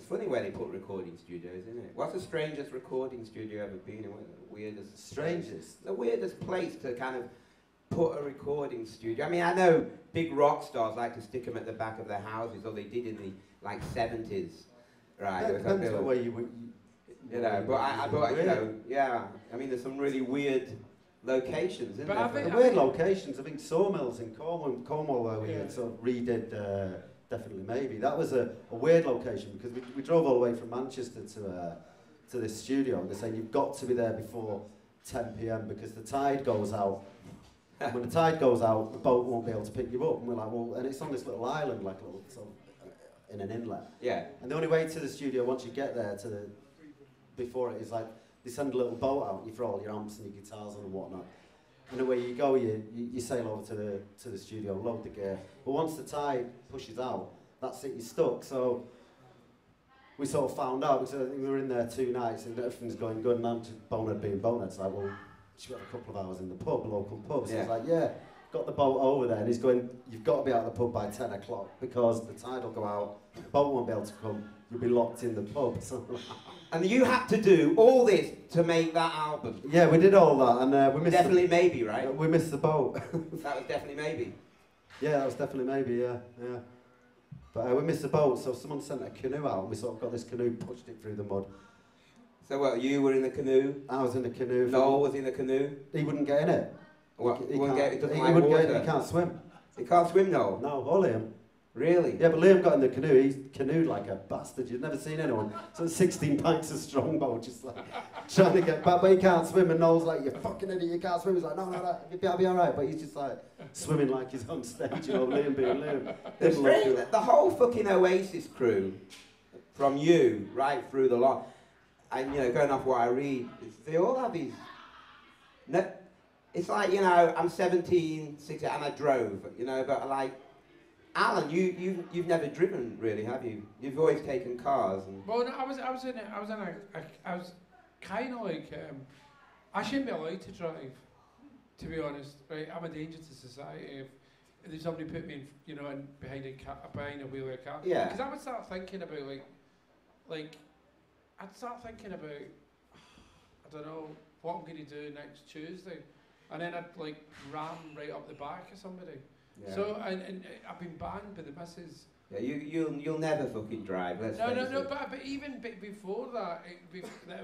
funny where they put recording studios, isn't it? What's the strangest recording studio ever been in? What's the weirdest? Strangest? The weirdest place to kind of put a recording studio. I mean, I know big rock stars like to stick them at the back of their houses, or they did in the like 70s, right? Yeah, it depends on where you know, but you know, yeah. I mean, there's some really weird locations, isn't there? The weird locations. I think Sawmills in Cornwall where we had sort of redid Definitely Maybe. That was a weird location because we drove all the way from Manchester to this studio, and they're saying you've got to be there before 10 p.m. because the tide goes out. And when the tide goes out, the boat won't be able to pick you up. And we're like, well, and it's on this little island, like a little sort of, in an inlet. Yeah. And the only way to the studio, once you get there, before it is like they send a little boat out. You throw all your amps and your guitars on and whatnot. And away you go. You sail over to the studio, load the gear. But once the tide pushes out, that's it. You're stuck. So we sort of found out because I think we were in there 2 nights and everything's going good. And I'm just Bonehead being Bonehead. It's like, well, she got a couple of hours in the pub, local pub. So he's like, yeah, got the boat over there. And he's going, you've got to be out of the pub by 10 o'clock because the tide will go out, the boat won't be able to come, you'll be locked in the pub. So, and you had to do all this to make that album? Yeah, we did all that. And we missed Definitely Maybe, right? We missed the boat. That was Definitely Maybe? Yeah, that was Definitely Maybe, yeah. But we missed the boat, so someone sent a canoe out and we sort of got this canoe, pushed it through the mud. So what, you were in the canoe? I was in the canoe. Noel was in the canoe? He wouldn't get in it. What? He wouldn't get it? He wouldn't get it, he can't swim. He can't swim, Noel? No, or Liam. Really? Yeah, but Liam got in the canoe, he's canoed like a bastard. You've never seen anyone. So 16 pints of strongbow, just like trying to get back, but he can't swim, and Noel's like, you fucking idiot, you can't swim. He's like, no, I'll be alright, but he's just like swimming like he's on stage, you know, Liam being Liam. It's strange that the whole fucking Oasis crew, from you right through the lot, and you know, going off what I read, they all have these. No, it's like, you know, I'm 17, 16, and I drove, you know, but like, Alan, you've never driven really, have you? You've always taken cars. And well, no, I was kind of like, I shouldn't be allowed to drive, to be honest. Right, I'm a danger to society. If somebody put me in, you know, behind a wheel of a car, yeah. Because I would start thinking about like. I'd start thinking about, I don't know, what I'm going to do next Tuesday. And then I'd like ram right up the back of somebody. Yeah. So, and I've been banned by the missus. Yeah, you'll never fucking drive, let's face it. No, but even before that,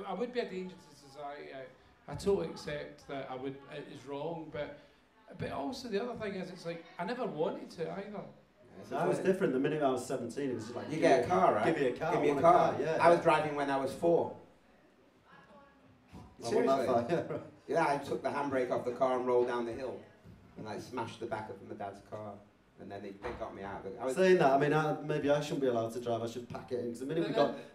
I would be a danger to society. I totally accept that it is wrong, but also the other thing is, it's like, I never wanted to either. So I was different. The minute I was 17, it was just like, you get a car, right? Give me a car. Give me a car. Yeah. I was driving when I was 4. Seriously? Yeah, I took the handbrake off the car and rolled down the hill, and I smashed the back of my dad's car, and then they got me out. Saying that, I mean, maybe I shouldn't be allowed to drive. I should pack it in. Because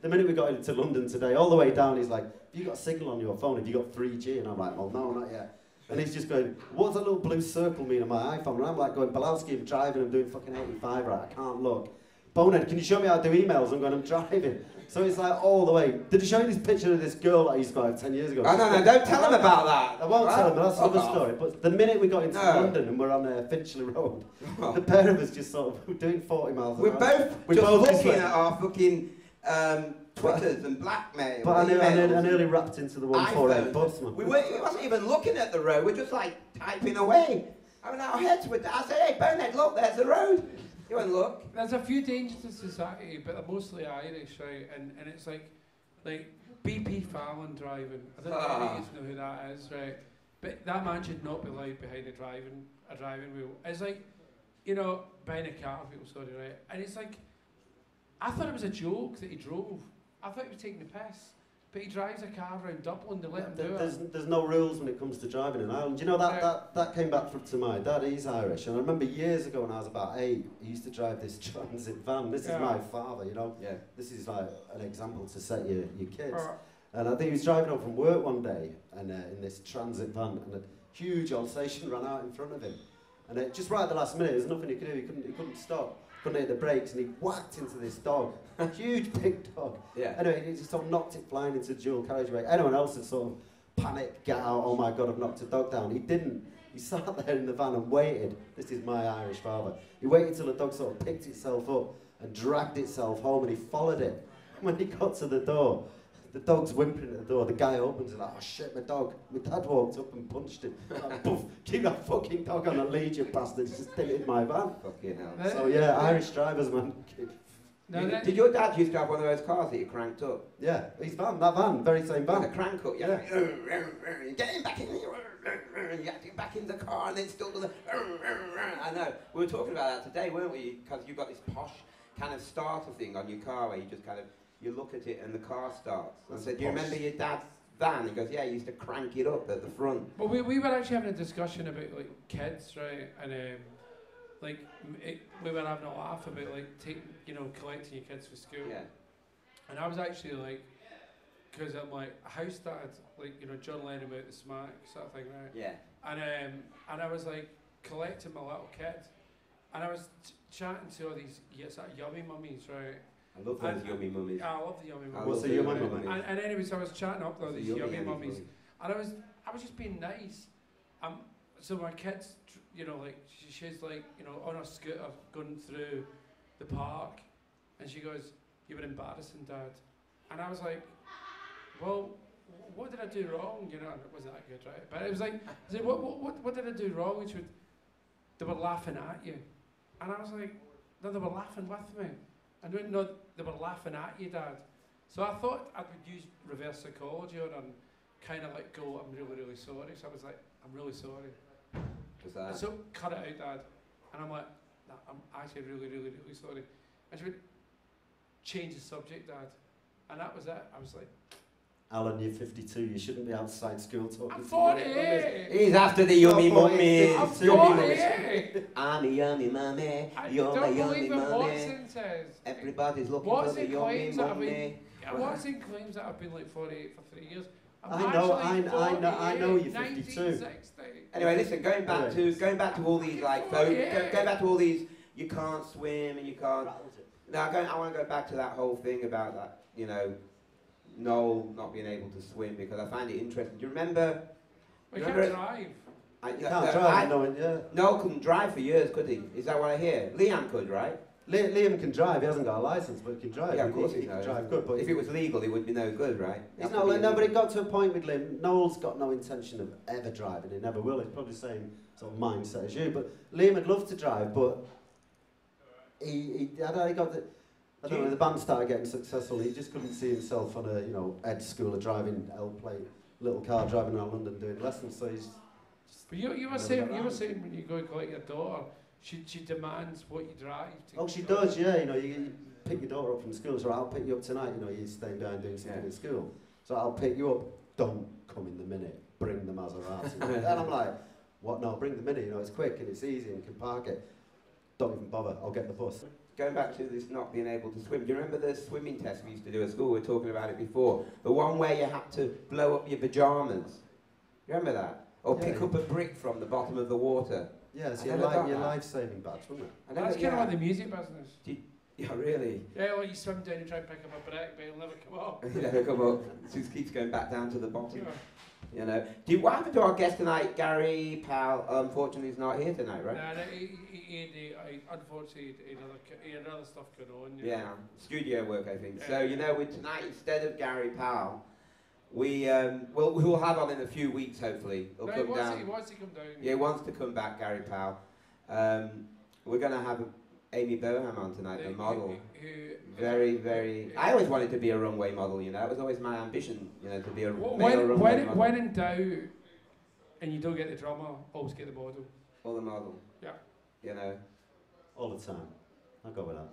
the minute we got into London today, all the way down, he's like, "Have you got a signal on your phone? Have you got 3G?" And I'm like, "Well, no, not yet." And he's just going, "What's that little blue circle mean on my iPhone?" And I'm like going, "Balowski, I'm driving, I'm doing fucking 85, right? I can't look." "Bonehead, can you show me how to do emails?" I'm going, "I'm driving." So it's like all the way. Did he show you this picture of this girl that I used to have 10 years ago? Oh, no, don't tell him about that. I won't tell him, but that's another story. But the minute we got into London and we're on Finchley Road, the pair of us just sort of doing 40 miles an hour. We're both looking at our fucking Twitters and blackmail. But I nearly wrapped into the 148 bus, man. We wasn't even looking at the road, we're just like typing away. I mean, our heads were down. I said, "Hey, Bonehead, look, there's the road." You went, "Look." There's a few dangers to society, but they're mostly Irish, right? And it's like BP Fallon driving. I don't know if you know who that is, right? But that man should not be allowed behind a driving wheel. It's like, you know, behind a car wheel, sorry, right? And it's like, I thought it was a joke that he drove. I thought he was taking the piss. But he drives a car around Dublin, they let him do it. There's no rules when it comes to driving in Ireland. You know, that came back to my dad, he's Irish. And I remember years ago when I was about 8, he used to drive this transit van. This is my father, you know. Yeah. This is like an example to set your kids. And I think he was driving home from work one day and in this transit van, and a huge Alsatian ran out in front of him. And just right at the last minute, there's nothing he could do, he couldn't stop. Couldn't hit the brakes, and he whacked into this dog, a huge big dog. Yeah. Anyway, he just sort of knocked it flying into the dual carriageway. Anyone else had sort of panicked, get out, oh my God, I've knocked a dog down. He didn't. He sat there in the van and waited. This is my Irish father. He waited till the dog sort of picked itself up and dragged itself home, and he followed it. when he got to the door, the dog's whimpering at the door. The guy opens it like, oh shit, my dog. My dad walked up and punched him. Like, poof, keep that fucking dog on a lead, you bastard. It's just in my van. Fucking hell. So yeah, Irish drivers, man. Did your dad used to have one of those cars that you cranked up? Yeah, his van, that van, very same With a van. crank up, yeah. Get him back in here. You have to get back in the car and then still do the. I know. We were talking about that today, weren't we? Because you've got this posh kind of starter thing on your car where you just kind of you look at it and the car starts. I said, do you remember your dad's van? He goes, yeah, he used to crank it up at the front. Well, we were actually having a discussion about like kids, right? And we were having a laugh about like collecting your kids for school. Yeah. And I was actually like, because I'm like, how started like John Lennon about the smack sort of thing, right? Yeah. And I was like collecting my little kid, and I was chatting to all these sort of yummy mummies, right? I love those yummy mummies. I love the yummy I mummies. What's love a the yummy mummy? And anyways, I was chatting up to all It's a these yummy yummy mummies, mummy. and I was just being nice. So my kid's, like she's like, on her scooter going through the park, and she goes, "You were embarrassing, Dad," and I was like, "Well, what did I do wrong?" It wasn't that good, right? But it was like, I said, what did I do wrong? And she would, they were laughing at you, and I was like, no, they were laughing with me. I didn't know they were laughing at you, Dad. So I thought I would use reverse psychology on her and kind of like go, I'm really, really sorry. So I was like, I'm really sorry. Just that. So cut it out, Dad. And I'm like, nah, I'm actually really, really, really sorry. And she would change the subject, Dad. And that was it. I was like, Alan, you're 52. You shouldn't be outside school talking I'm to your mummies. 48. He's after the yummy You're 40, mummies. I'm 52. Yummy 48. I'm a yummy mummy. I You're my don't yummy believe what mummy. Watson says. Everybody's looking Watson for the yummy claims that I've been- mummy. Watson claims that I've been like 48 for 3 years. I'm I know, actually I know you're 48, 52. 1960. Anyway, listen. Going back to all these like photos. Yeah. Going back to all these. You can't swim and you can't. Now I want to go back to that whole thing about that. Noel not being able to swim because I find it interesting. Do you remember? We you can't remember- drive. You can't drive, knowing, yeah. Noel couldn't drive for years, could he? Is that what I hear? Liam could, right? Liam can drive. He hasn't got a license, but he can drive. Yeah, of course he he can knows. drive good. But If it was legal, it would be no good, right? he's not. No, but it got to a point with Liam. Noel's got no intention of ever driving. He never will. He's probably the same sort of mindset as you. But Liam would love to drive, but he got the. I don't know. The band started getting successful. He just couldn't see himself on a Ed school of driving L-plate little car driving around London doing lessons. So he's. But you were saying when you go and collect your daughter, she demands what you drive. Oh, she does. Yeah. You pick your daughter up from school. So I'll pick you up tonight. You're staying down doing something in school. So I'll pick you up. Don't come in the minute. Bring the Maserati. And I'm like, what? No, bring the Mini. It's quick and it's easy and you can park it. Don't even bother. I'll get the bus. Going back to this not being able to swim, do you remember the swimming test we used to do at school? We were talking about it before. The one where you had to blow up your pyjamas. You remember that? Or pick up a brick from the bottom of the water. Yeah, it's I your, never got your that. life-saving badge, wasn't it? That's kind of like the music business. Yeah, really. Yeah, well, you swim down and try and pick up a brick, but it'll never come up. You never come up. It just keeps going back down to the bottom. Yeah. What happened to our guest tonight, Gary Powell? Unfortunately, he's not here tonight, right? Nah, unfortunately, he had other stuff going on. Yeah, studio work, I think. Yeah. So, with tonight, instead of Gary Powell, we'll have on in a few weeks, hopefully. He'll No, come he down. wants to come down. Yeah, he wants to come back, Gary Powell. We're going to have Amy Boham on tonight, the model. Very, very... I always wanted to be a runway model, That was always my ambition, to be a male runway model. When in doubt and you don't get the drummer, always get the model. Or the model. Yeah. You know. All the time. I'll go with that.